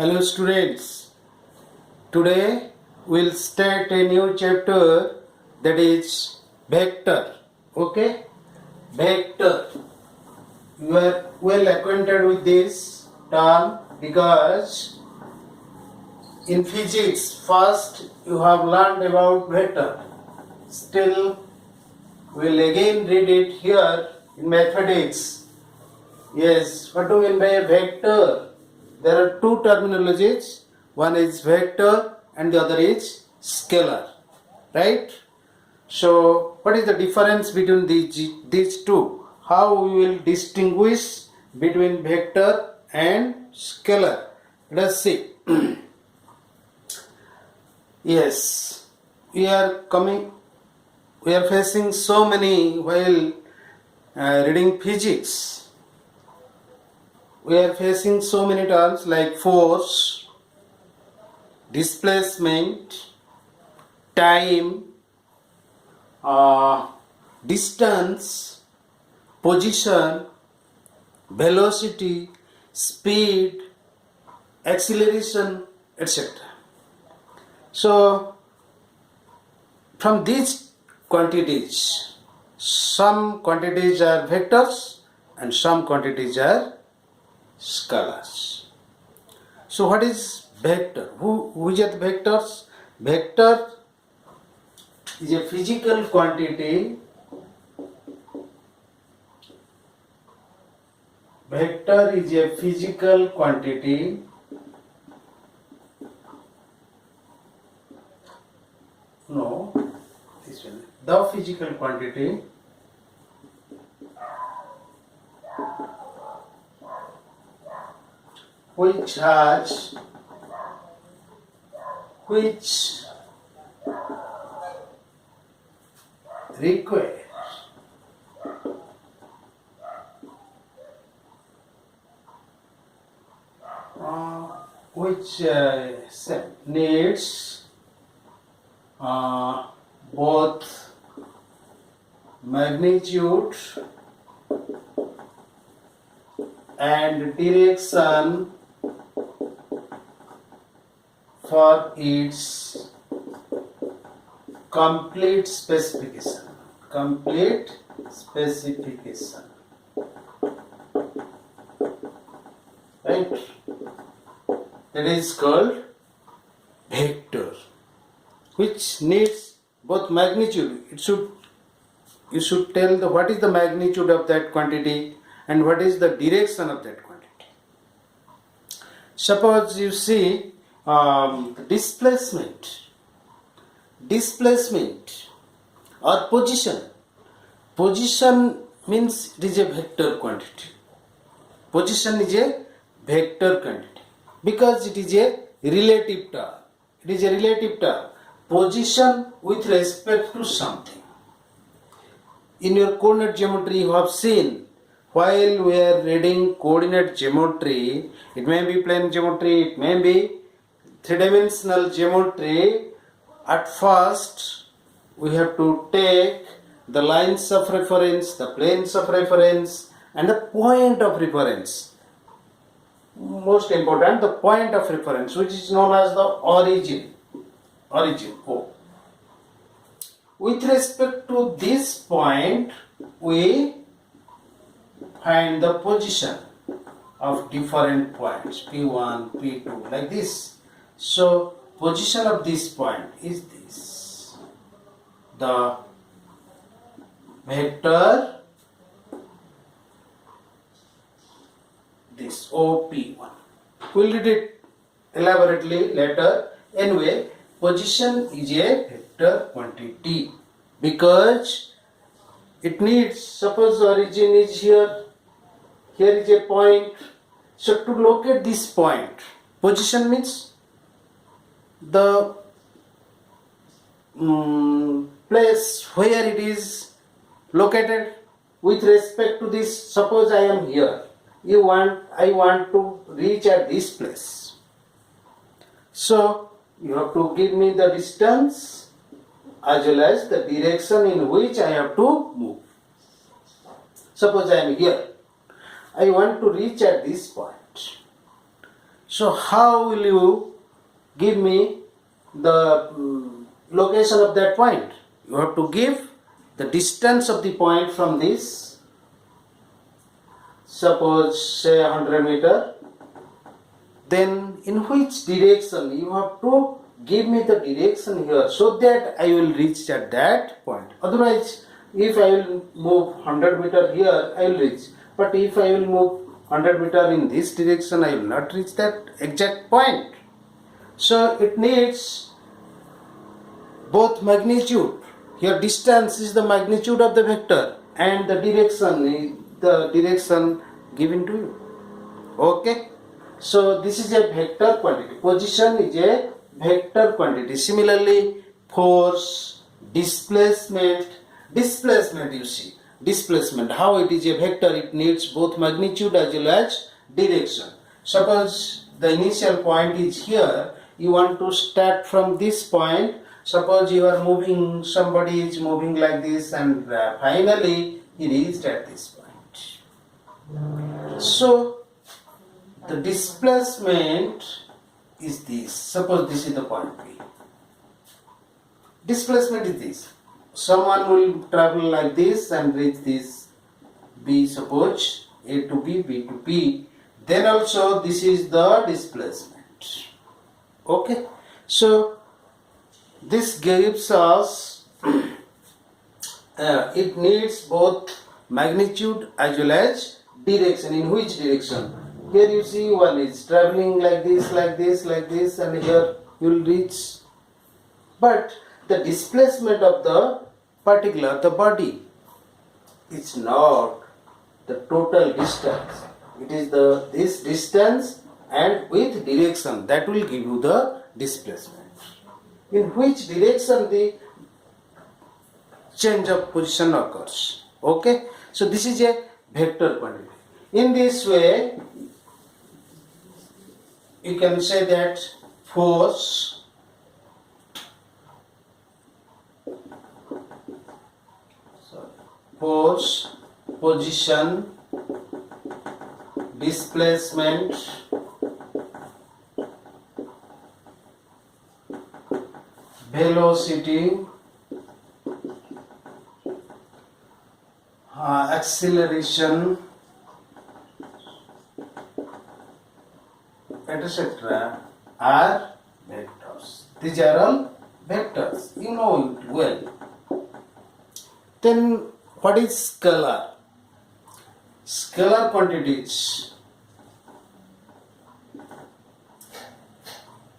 Hello students, today we'll start a new chapter that is vector. Okay, vector. You are well acquainted with this term because in physics first you have learned about vector. Still we'll again read it here in mathematics. Yes, what do you mean by a vector? There are two terminologies. One is vector and the other is scalar. Right? So, what is the difference between these two? How we will distinguish between vector and scalar? Let us see. Yes, we are facing so many while reading physics. We are facing so many terms like force, displacement, time, distance, position, velocity, speed, acceleration, etc. So, from these quantities, some quantities are vectors and some quantities are scalars. So what is vector? Which are the vectors? Vector is a physical quantity. Vector is a physical quantity the physical quantity which requires needs both magnitude and direction for its complete specification. Right? That is called vector, which needs both magnitude. You should tell what is the magnitude of that quantity and what is the direction of that quantity. Suppose you see displacement or position. Position means it is a vector quantity. Position is a vector quantity because it is a relative term. Position with respect to something. In your coordinate geometry you have seen, while we are reading coordinate geometry, it may be plane geometry, it may be three-dimensional geometry. At first we have to take the lines of reference, the planes of reference and the point of reference. Most important, the point of reference, which is known as the origin. O. With respect to this point, we find the position of different points, P1, P2, like this. So, position of this point is this. The vector, this OP1. We'll read it elaborately later. Anyway, position is a vector quantity because it needs, suppose origin is here is a point. So to locate this point, position means the place where it is located with respect to this. Suppose I am here, I want to reach at this place. So you have to give me the distance as well as the direction in which I have to move. Suppose I am here. I want to reach at this point. So how will you give me the location of that point? You have to give the distance of the point from this, suppose say 100 meter. Then in which direction you have to give me the direction here, so that I will reach at that point. Otherwise, if I will move 100 meter here, I will reach. But if I will move 100 meter in this direction, I will not reach that exact point. So it needs both magnitude. Here distance is the magnitude of the vector and the direction is the direction given to you. Okay. So this is a vector quantity. Position is a vector quantity. Similarly, force, displacement you see. Displacement, how it is a vector, it needs both magnitude as well as direction. Suppose the initial point is here, you want to start from this point. Suppose you are moving, somebody is moving like this, and finally he reached at this point. So the displacement is this. Suppose this is the point B. Displacement is this. Someone will travel like this and reach this B, suppose A to B, B to P. Then also this is the displacement. Okay. So this gives us it needs both magnitude as well as direction. In which direction? Here you see one is traveling like this, like this, like this, and here you will reach. But the displacement of the particular, the body, is not the total distance. It is this distance and with direction that will give you the displacement. In which direction the change of position occurs. Okay. So this is a vector quantity. In this way, you can say that force position, displacement, velocity, acceleration, etc. are vectors. These are all vectors. You know it well. Then what is scalar? Scalar quantities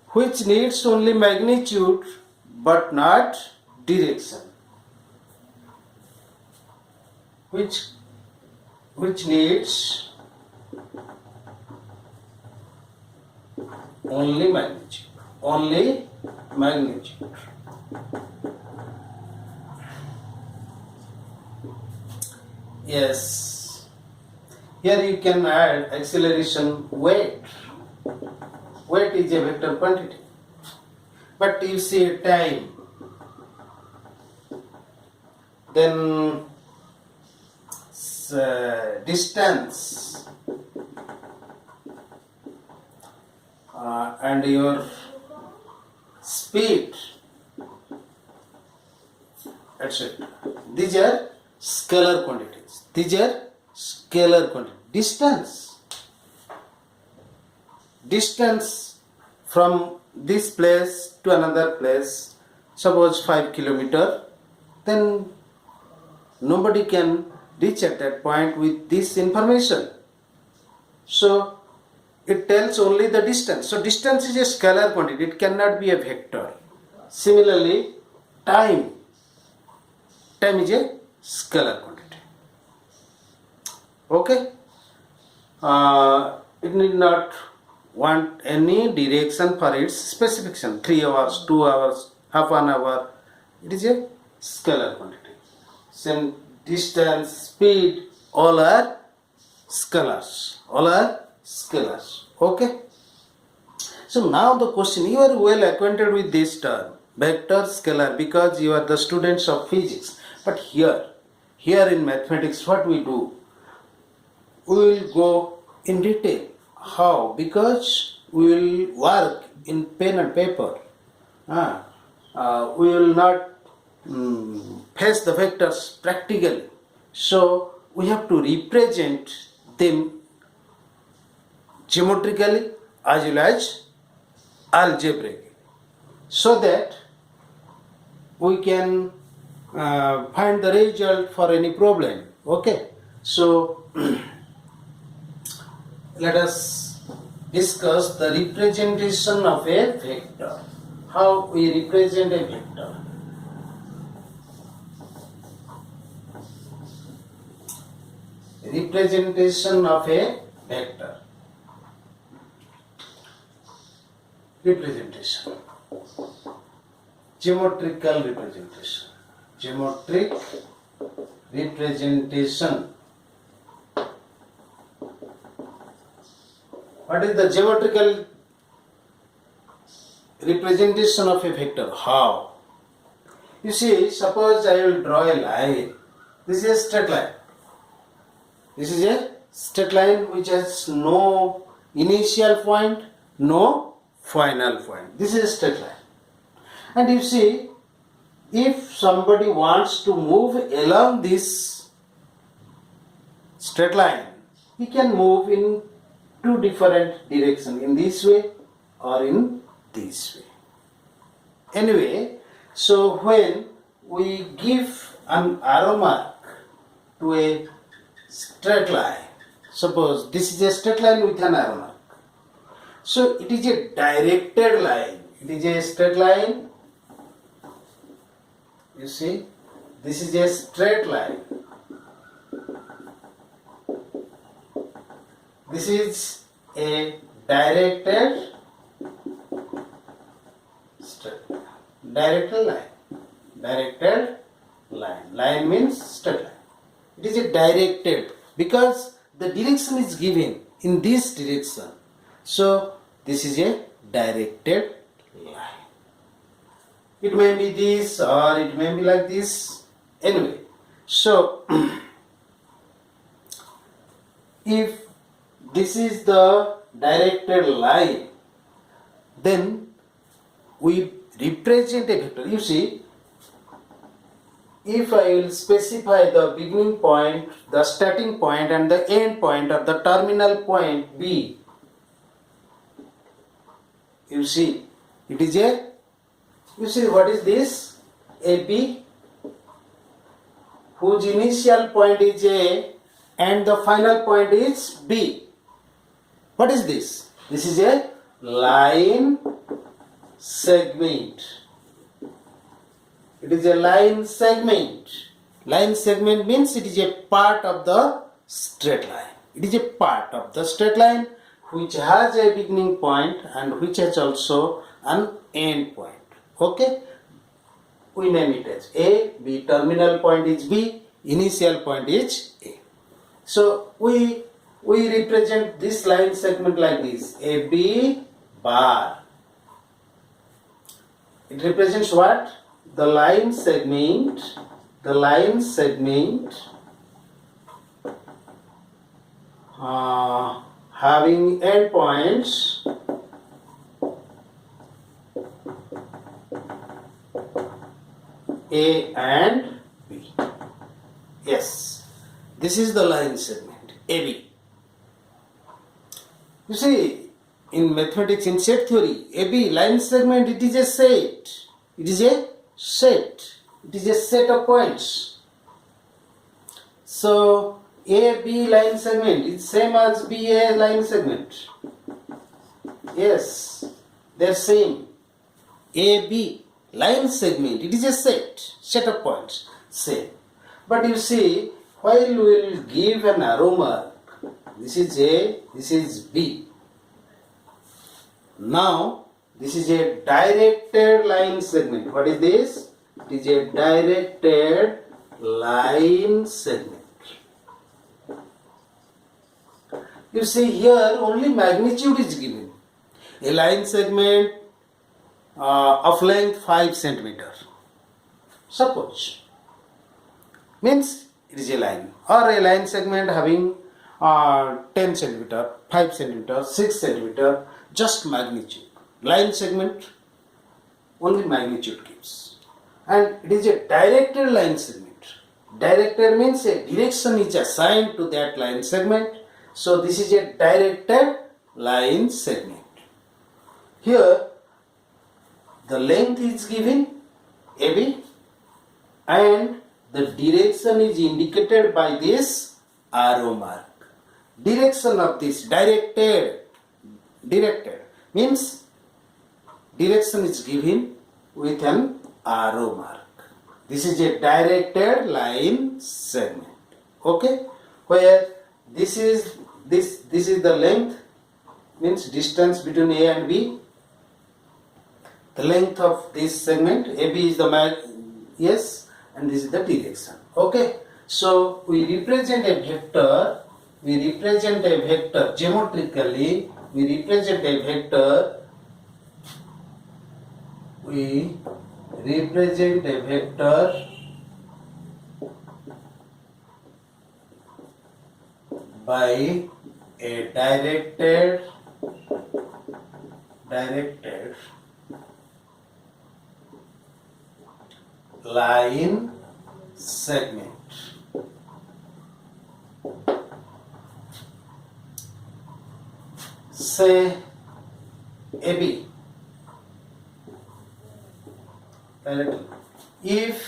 which needs only magnitude but not direction. Which needs only magnitude. Only magnitude. Yes. Here you can add acceleration weight. Weight is a vector quantity. But you see time. Then distance and your speed, etc. These are scalar quantities. These are scalar quantities. Distance from this place to another place, suppose 5 kilometer, then nobody can reach at that point with this information. So it tells only the distance. So distance is a scalar quantity. It cannot be a vector. Similarly, time is a scalar quantity. Okay. It need not want any direction for its specification. 3 hours, 2 hours, half an hour. It is a scalar quantity. Same distance, speed, all are scalars. Okay. So now the question, you are well acquainted with this term, vector, scalar, because you are the students of physics. But here in mathematics, what we do? We will go in detail. How? Because we will work in pen and paper. We will not face the vectors practically. So we have to represent them geometrically as well as algebraically, so that we can find the result for any problem. Okay, so let us discuss the representation of a vector. How we represent a vector. Representation of a vector. Representation. Geometrical representation. Geometric representation. What is the geometrical representation of a vector? How? You see, suppose I will draw a line. This is a straight line. This is a straight line which has no initial point, no final point. This is a straight line. And you see, if somebody wants to move along this straight line, he can move in two different directions, in this way or in this way. Anyway, so when we give an arrow mark to a straight line, suppose this is a straight line with an arrow mark. So it is a directed line. It is a straight line. You see, this is a straight line. This is a directed line. Directed line. Line means straight line. It is a directed because the direction is given in this direction. So this is a directed line. It may be this or it may be like this. Anyway, so if this is the directed line, then we represent a vector. You see, if I will specify the beginning point, the starting point and the end point of the terminal point B, you see, it is a, you see what is this? AB, whose initial point is A and the final point is B. What is this? This is a line segment. It is a line segment. Line segment means it is a part of the straight line. It is a part of the straight line which has a beginning point and which has also an end point. Okay? We name it as A, B, terminal point is B, initial point is A. So we represent this line segment like this, AB bar. It represents what? The line segment having endpoints A and B. Yes, this is the line segment AB. You see, in mathematics, in set theory, AB line segment, it is a set. It is a set. It is a set of points. So AB line segment is same as BA line segment. Yes, they are same. AB line segment, it is a set of points, same. But you see, while we will give an arrow mark, this is A, this is B. Now, this is a directed line segment. What is this? It is a directed line segment. You see here only magnitude is given. A line segment of length 5 centimeter. Suppose. Means it is a line. Or a line segment having 10 centimeter, 5 centimeter, 6 centimeter, just magnitude. Line segment, only magnitude gives. And it is a directed line segment. Directed means a direction is assigned to that line segment. So this is a directed line segment. Here the length is given AB and the direction is indicated by this arrow mark. Direction of this directed means direction is given with an arrow mark. This is a directed line segment. Okay, where this is the length, means distance between A and B. The length of this segment AB is the yes, and this is the direction. Okay, so we represent a vector. Geometrically. We represent a vector by a directed line segment. Say AB. If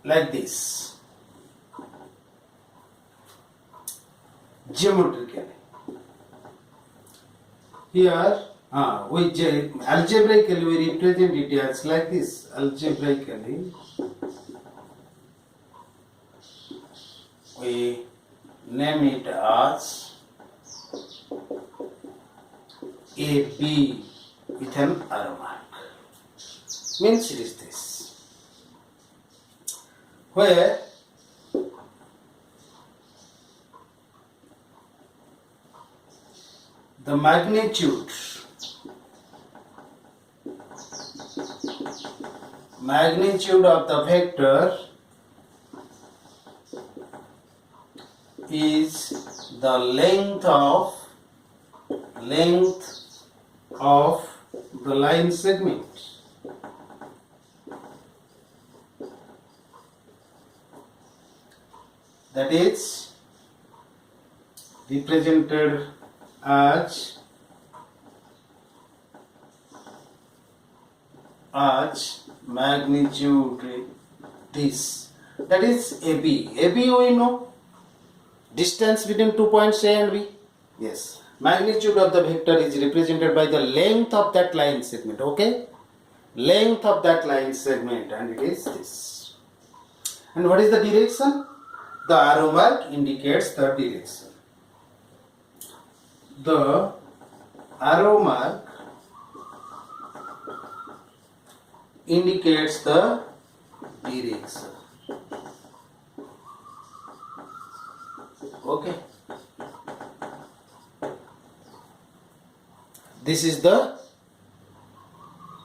like this, geometrically, here algebraically we represent it as like this. Algebraically we name it as AB with an arrow mark. Means it is this, where the magnitude of the vector is the length of the line segment. That is represented as magnitude this. That is AB. AB we know. Distance between 2 points A and B. Yes. Magnitude of the vector is represented by the length of that line segment. Okay? Length of that line segment, and it is this. And what is the direction? The arrow mark indicates the direction. The arrow mark indicates the direction. Okay. This is the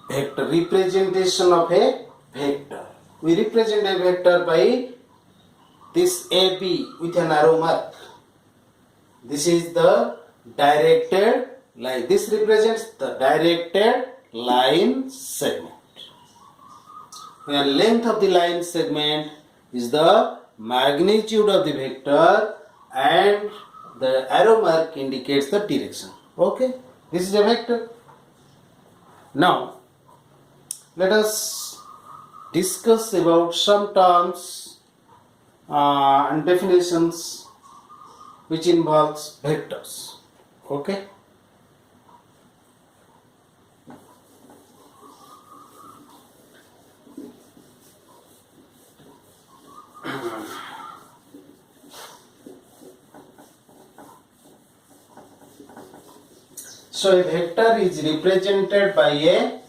vector representation of a vector. We represent a vector by this AB with an arrow mark. This is the directed line. This represents the directed line segment, where length of the line segment is the magnitude of the vector and the arrow mark indicates the direction. Okay, this is a vector. Now let us discuss about some terms and definitions which involves vectors. Okay. So a vector is represented by a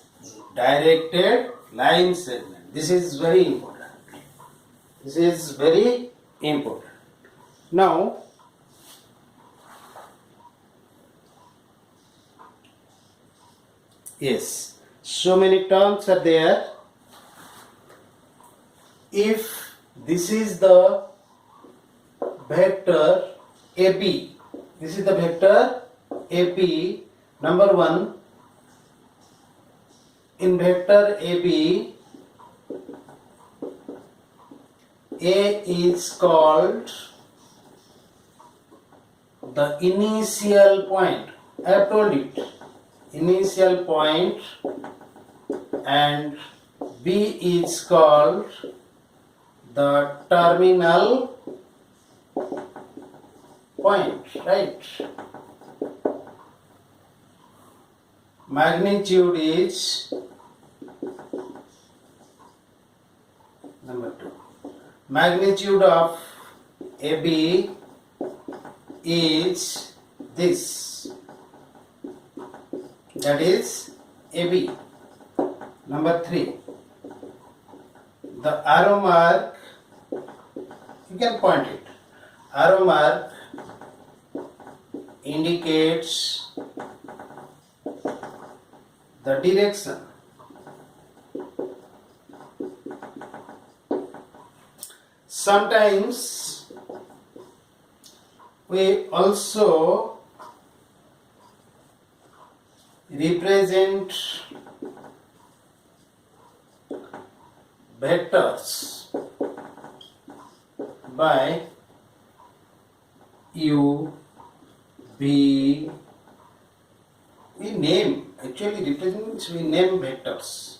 directed line segment. This is very important. This is very important. Now, yes, so many terms are there. If this is the vector AB, This is the vector AP. Number 1, in vector AB, A is called the initial point. I have told it, initial point, and B is called the terminal point, right? Magnitude is number 2. Magnitude of AB is this, that is AB. Number 3, the arrow mark, you can point it, arrow mark indicates the direction. Sometimes we also represent vectors by U, B. We name, actually represent means we name vectors.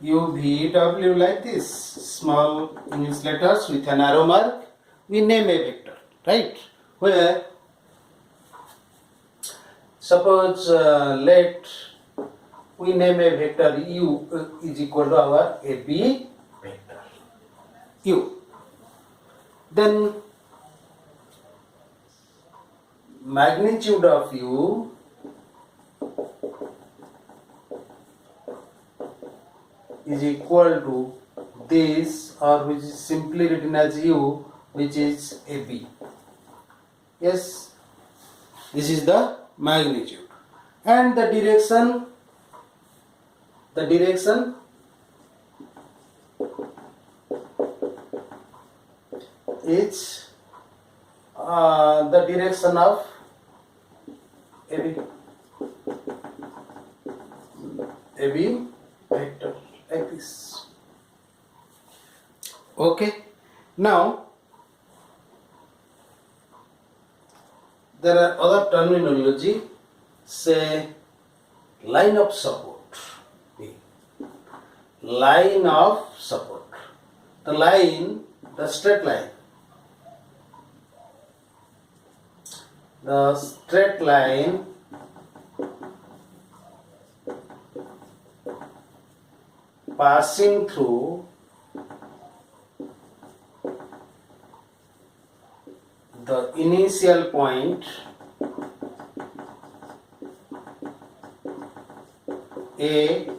U, V, W, like this, small English letters with an arrow mark, we name a vector, right? Where suppose let we name a vector U is equal to our AB vector U. Then magnitude of U is equal to this, or which is simply written as U, which is AB. Yes, this is the magnitude. And the direction is the direction of AB vector, like this. Okay, now there are other terminology, say line of support. Line of support, the line, the straight line, passing through the initial point A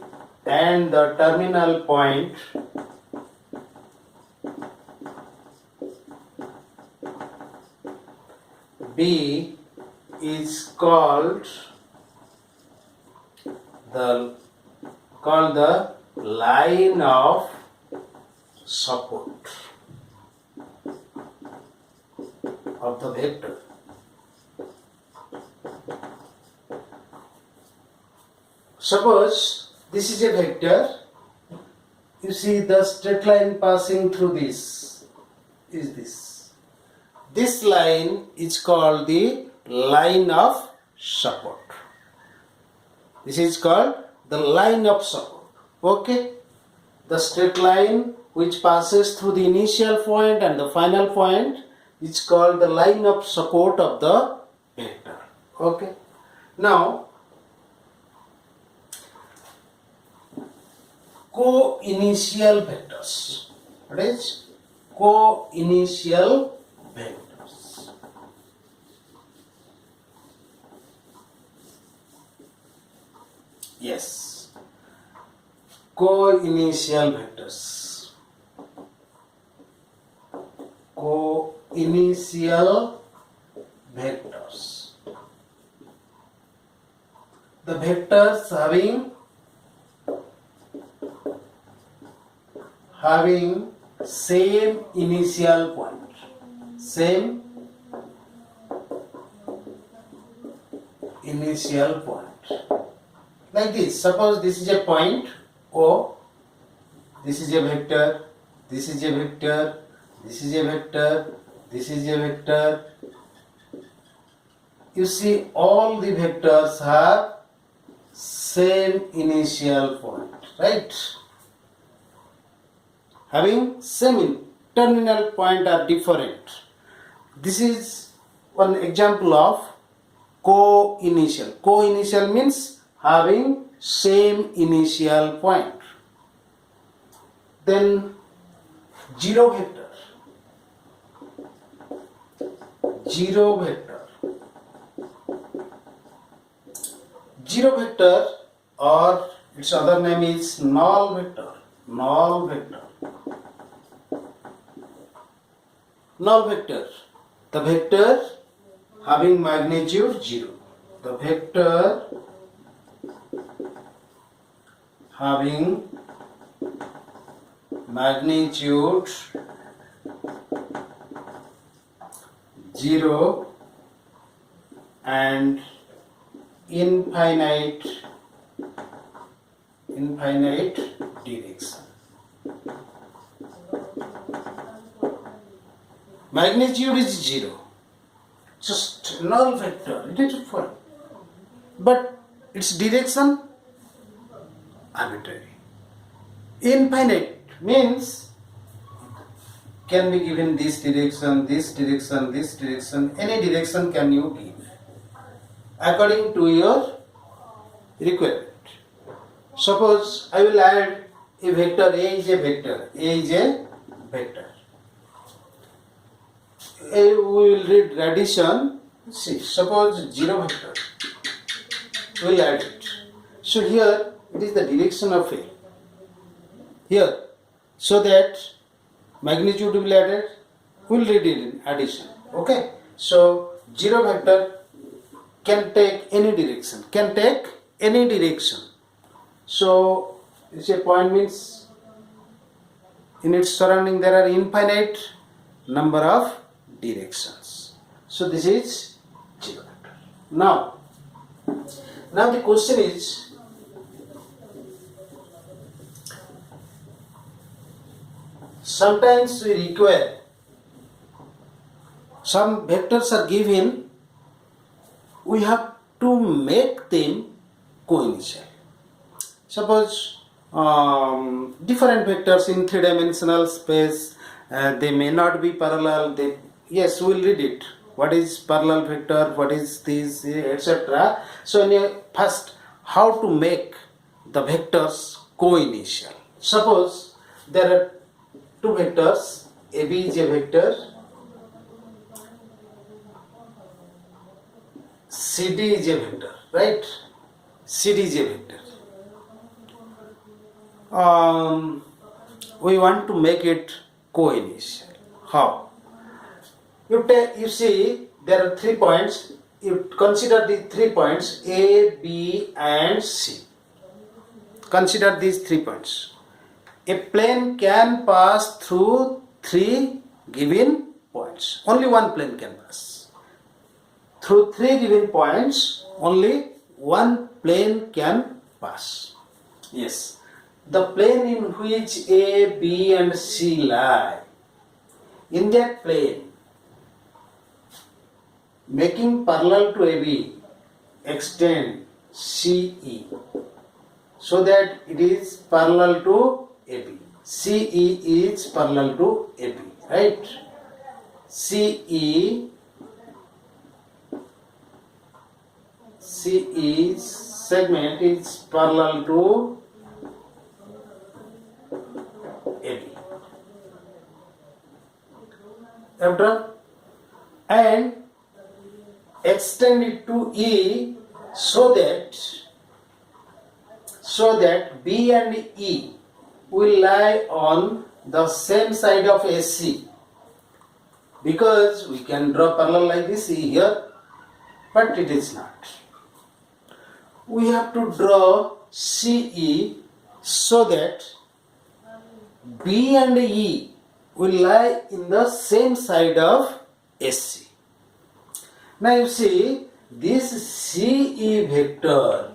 and the terminal point B is called the line of support of the vector. Suppose this is a vector, you see the straight line passing through this is this. This line is called the line of support. This is called the line of support. Okay, the straight line which passes through the initial point and the final point is called the line of support of the vector. Okay, now co-initial vectors. What is co-initial vectors? Yes, co-initial vectors. Co-initial vectors. The vectors having same initial point. Same initial point. Like this. Suppose this is a point O. This is a vector. This is a vector. This is a vector. This is a vector. You see, all the vectors have same initial point, right? Having same terminal point are different. This is one example of co-initial. Co-initial means having same initial point. Then zero vector. Zero vector. Zero vector, or its other name is null vector. Null vector. Null vector. The vector having magnitude 0. The vector having magnitude 0 and infinite direction. Magnitude is 0. Just null vector. It is fine. But its direction arbitrary. Infinite means can be given this direction, this direction, this direction. Any direction can you give according to your requirement. Suppose I will add a vector. A is a vector. A is a vector. We will read addition. See, suppose 0 vector. We will add it. So here it is the direction of A. Here, so that magnitude will be added. We will read it in addition. Okay. So 0 vector can take any direction. Can take any direction. So it's a point means in its surrounding there are infinite number of directions. So this is 0 vector. Now the question is, sometimes we require some vectors are given, we have to make them co-initial. Suppose different vectors in three-dimensional space, they may not be parallel. Yes, we will read it. What is parallel vector? What is this, etc. So first, how to make the vectors co-initial. Suppose there are two vectors. AB is a vector. CD is a vector, right? CD is a vector. We want to make it co-initial. How? You see, there are 3 points. You consider the 3 points A, B, and C. Consider these 3 points. A plane can pass through 3 given points. Only one plane can pass. Through 3 given points, only one plane can pass. Yes. The plane in which A, B, and C lie, in that plane, making parallel to AB, extend CE, so that it is parallel to AB. CE is parallel to AB, right? CE segment is parallel to AB. After, and extend it to E so that B and E will lie on the same side of AC, because we can draw parallel like this E here, but it is not. We have to draw CE so that B and E will lie in the same side of AC. Now you see, this CE vector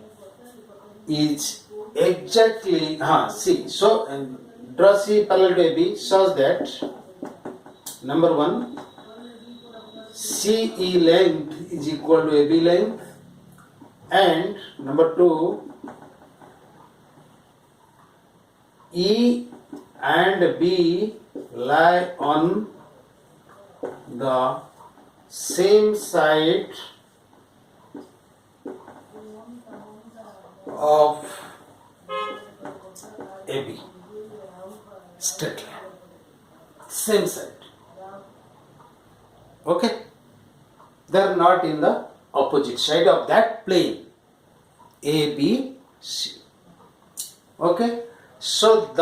is exactly C. So draw C parallel to AB such that number 1 CE length is equal to AB length, and number 2 E and B lie on the same side of AB, straight line, same side. Okay, they are not in the opposite side of that plane ABC. Okay, so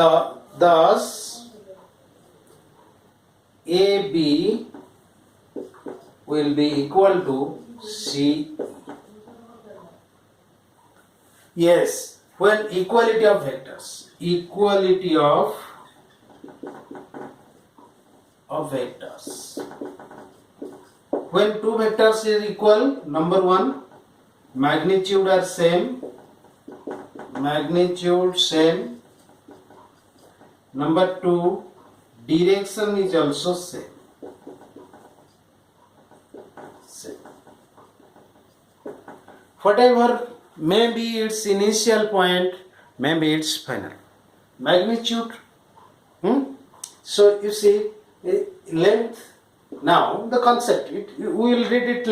thus AB will be equal to C. Yes, when equality of vectors, when two vectors is equal, number 1 magnitude are same, number 2 direction is also same. Whatever may be its initial point, maybe its final magnitude. So you see length. Now the concept, we will read it later.